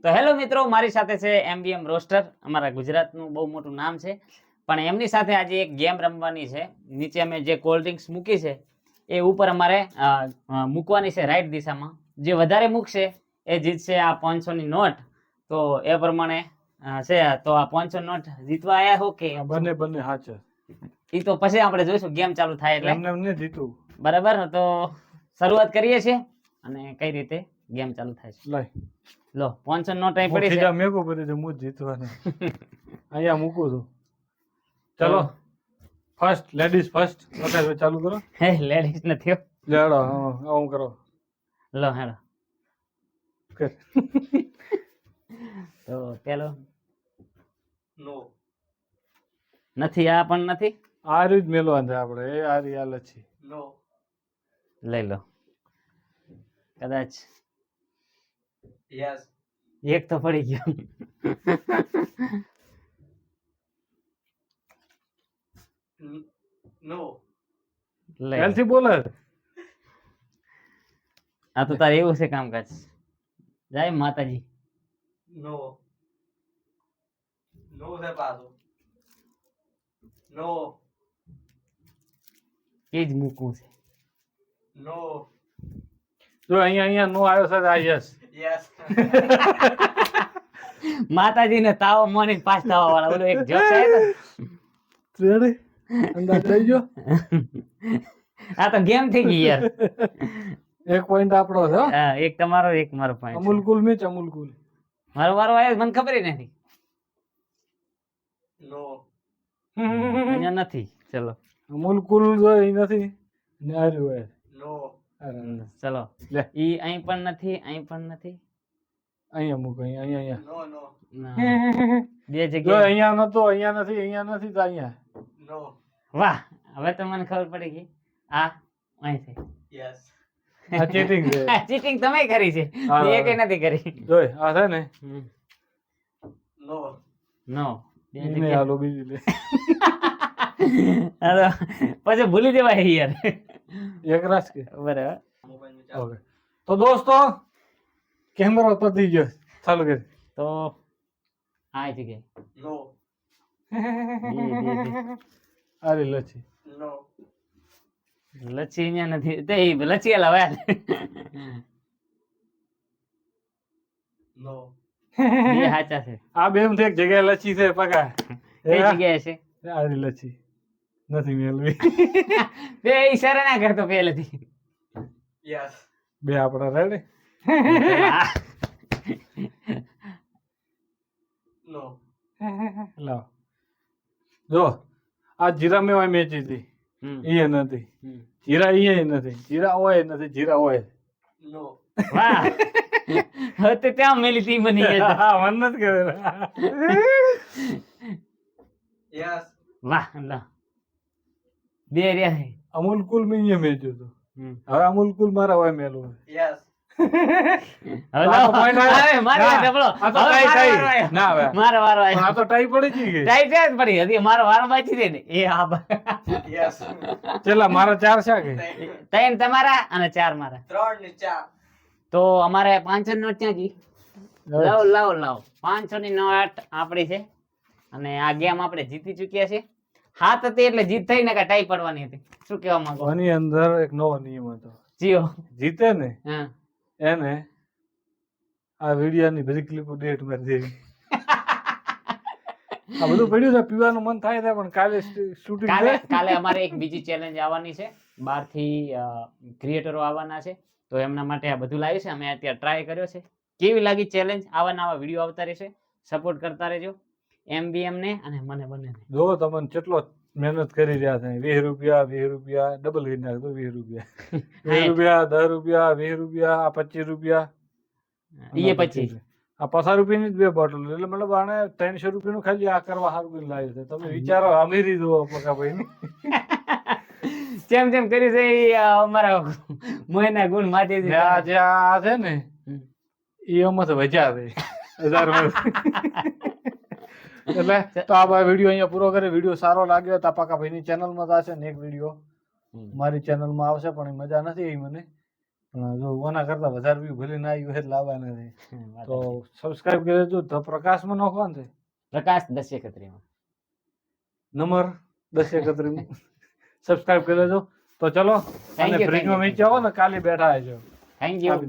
તો હેલો મિત્રો, મારી સાથે છે એમબીએમ રોસ્ટર. અમારા ગુજરાતનું બહુ મોટું નામ છે, પણ એમની સાથે આજે એક ગેમ રમવાની છે. નીચે અમે જે કોલ્ડ ડ્રિંક્સ મૂકી છે એ ઉપર અમારે મૂકવાની છે રાઈટ દિશામાં. જે વધારે મૂકશે એ જીતશે આ 500 ની નોટ. તો એ પ્રમાણે છે. તો આ 500 નોટ જીતવા આયા હો કે બંને બંને હાચર ઈ તો પછી આપણે જોઈશું ગેમ ચાલુ થાય એટલે. એમને જીતું બરાબર, તો શરૂઆત કરીએ છીએ અને કઈ રીતે ગેમ ચાલુ થાય છે. લાય લો 500 નોટ અહીં પડી છે. ખીજા મેકો કરી દે હું જ જીતવાની અહીંયા મૂકું છું. ચલો ફર્સ્ટ લેડીઝ ફર્સ્ટ. ઓકે ચાલુ કરો. હે લેડીઝ નથી હો. લેડો આવું કરો. લો હેડો. કર. તો પેલો નો નથી, આ પણ નથી. આ રીત મેલવાનું છે આપણે. એ આ રી હાલ છે. નો લઈ લો. કદાચ યસ એક તો પડી ગયો. નો લઈ લો. એલથી બોલે. આ તો તારે એવું છે કામકાજ. જય માતાજી. નો નો છે પાછો. નો એ જ મૂકવું છે. નો જો અહીંયા નો આવ્યો છે. આ યસ યસ. માતાજી ને તાવ મોની પાસ થવા વાળા ઓલો એક જોક છે ને. રેડી અંદાજ થઈ ગયો. આ તો ગેમ થઈ ગઈ યાર. એક પોઈન્ટ આપણો છે. હા, એક તમારો એક મારો પોઈન્ટ. અમૂલ કુલ મેચ અમૂલ કુલ. મારો વારો આવ્યો મને ખબર નથી. નો અહીંયા નથી. ચલો અમૂલ કુલ જો એ નથી ને આ રહ્યું હોય. નો ચલો લે ઈ અહીં પણ નથી, અહીં પણ નથી. અહીંયા મૂકો. અહીંયા નો નો ના. બે જો જગ્યાએ. અહીંયા નતો અહીંયા નથી તો અહીંયા. નો વાહ, હવે તો મને ખબર પડી ગઈ. આ અહીં છે. યસ આ ચીટિંગ છે. ચીટિંગ તમે કરી છે. હા. એ કઈ નથી કરી. જોય આ છે ને. નો નો. એને હાલો બીજી લે. હાલો, પછી ભૂલી જવાય યાર. એક રાસ કે બરાબર. ઓકે. તો દોસ્તો કેમેરો પતી ગયો. ચાલુ કરી. તો આ જગ્યાએ. નો બે. અરે લચ્છી. નો લચ્છી અહીંયા નથી. તે ઈ લચ્છી હલાવ્યા. નો બે સાચા છે. આ બે એક જગ્યાએ લચ્છી છે પકા. કઈ જગ્યાએ છે? અરે લચ્છી નથી મેળવી. બે ઈશારા ના કરતો પહેલેથી. યસ બે આપણા રેડી. નો લાવ જો આ જીરા મેવાય મેચી હતી. એ નથી જીરા. એ નથી જીરા હોય નથી જીરા હોય. નો વાહ, હવે તો ત્યાં મેલી તી બની ગઈ. હા મન નથી ખબર. યસ વાહ લા. બે રહ્યા છે. અમૂલ કુલ મેં અહીંયા મેચ્યું હતું. હવે અમૂલ કુલ મારા હોય મેલું. યસ હવે લાવો. હવે મારી વાત સાંભળો. આ તો હવે ટાઈ મારો થઈ. વારો આવ્યો. ના હવે મારો વારો આવ્યો. આ તો ટાઈ પડી જ ગઈ. ટાઈટ જ પડી હતી. મારો વારો બાકી છે ને એ આ યસ ચલા મારા 4 છે કે 3 તમારા અને 4 મારા. 3 ને 4. તો અમારે 500 નોટ ક્યાં ગઈ? લાવો લાવો લાવો. 500 ની નોટ આપણી છે અને આ ગેમ આપણે જીતી ચૂક્યા છે. હાથ હતી એટલે જીત થઈ ને કે ટાઈ પડવાની હતી. શું કહેવા માંગો? આની અંદર એક નવો નિયમ હતો. જીઓ. જીતે ને હા. એને આ વિડિયોની બધી ક્લિપો ડેટ મારી દેવી. આ બધું પડ્યું છે. પીવાનું મન થાય છે પણ કાલે શૂટિંગ કાલે અમારે એક બીજી ચેલેન્જ આવવાની છે. બહારથી ક્રિએટરો આવવાના છે, તો એમના માટે આ બધું લાવ્યું છે. અમે અત્યારે ટ્રાય કર્યો છે. કેવી લાગી ચેલેન્જ? આવા નવા વિડીયો આવતા રહેશે. સપોર્ટ કરતા રહેજો એમબીએમ ને અને મને બંને. જો તમને કેટલો મહેનત કરી રહ્યા છે. 20 રૂપિયા ડબલ કરી નાખતો. 20 રૂપિયા 20 રૂપિયા 10 રૂપિયા 20 રૂપિયા 25 રૂપિયા એ પછી આ 50 રૂપિયાની જ 2 બોટલ. એટલે મતલબ આને 300 રૂપિયાનું ખાલી આ કરવા સારું કરીને લાવ્યું છે. તમે વિચારો અમીરી જુઓ પકાભાઈ ની. જેમ જેમ કરી છે એ અમારા મોયના ગુણ માટી જે આ છે ને એ આમાં વજા છે 1000 માં. એટલે તો આ વિડીયો અહીંયા પૂરો કરે. વિડીયો સારો લાગ્યો તો પકાભાઈની ચેનલમાં થશે ને એક વિડીયો મારી ચેનલમાં આવશે પણ એ મજા નથી આવી મને. પણ જો ઓના કરતા વધારે વ્યૂ ભલે ના આવ્યું એટલે લાવવા નથી. વાત તો સાચી. સબસ્ક્રાઇબ કરી દેજો. ધ પ્રકાશમાં નાખો ને પ્રકાશ 1031 માં. નંબર 1031 સબસ્ક્રાઇબ કરી દેજો. તો ચલો Thank અને you, ફ્રીજમાં thank you. મેચ આવો ને કાલે બેઠા છે. Thank you.